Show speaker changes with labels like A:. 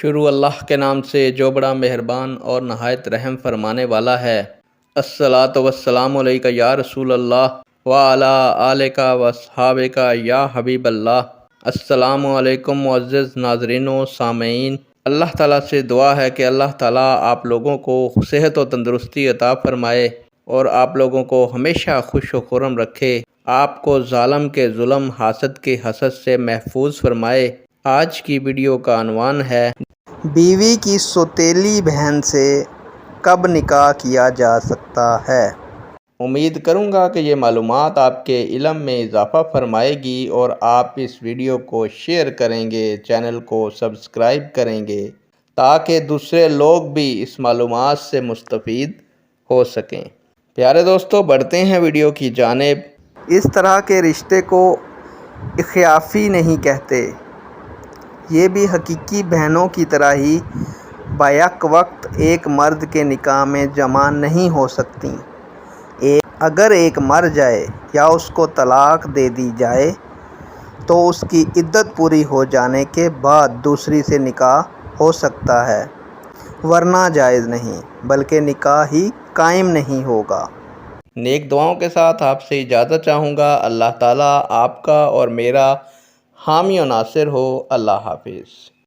A: شروع اللہ کے نام سے جو بڑا مہربان اور نہایت رحم فرمانے والا ہے۔ الصلاۃ والسلام علیک یا رسول اللہ وعلی آلک واصحابک یا حبیب اللہ۔ السلام علیکم معزز ناظرین و سامعین، اللہ تعالیٰ سے دعا ہے کہ اللہ تعالیٰ آپ لوگوں کو صحت و تندرستی عطا فرمائے اور آپ لوگوں کو ہمیشہ خوش و خرم رکھے، آپ کو ظالم کے ظلم، حاسد کے حسد سے محفوظ فرمائے۔ آج کی ویڈیو کا عنوان ہے
B: بیوی کی سوتیلی بہن سے کب نکاح کیا جا سکتا ہے؟
A: امید کروں گا کہ یہ معلومات آپ کے علم میں اضافہ فرمائے گی اور آپ اس ویڈیو کو شیئر کریں گے، چینل کو سبسکرائب کریں گے تاکہ دوسرے لوگ بھی اس معلومات سے مستفید ہو سکیں۔ پیارے دوستو، بڑھتے ہیں ویڈیو کی جانب۔
B: اس طرح کے رشتے کو اخیافی نہیں کہتے، یہ بھی حقیقی بہنوں کی طرح ہی بیک وقت ایک مرد کے نکاح میں جمع نہیں ہو سکتیں۔ اگر ایک مر جائے یا اس کو طلاق دے دی جائے تو اس کی عدت پوری ہو جانے کے بعد دوسری سے نکاح ہو سکتا ہے، ورنہ جائز نہیں، بلکہ نکاح ہی قائم نہیں ہوگا۔
A: نیک دعاؤں کے ساتھ آپ سے اجازت چاہوں گا۔ اللہ تعالیٰ آپ کا اور میرا حامی و ناصر ہو۔ اللہ حافظ۔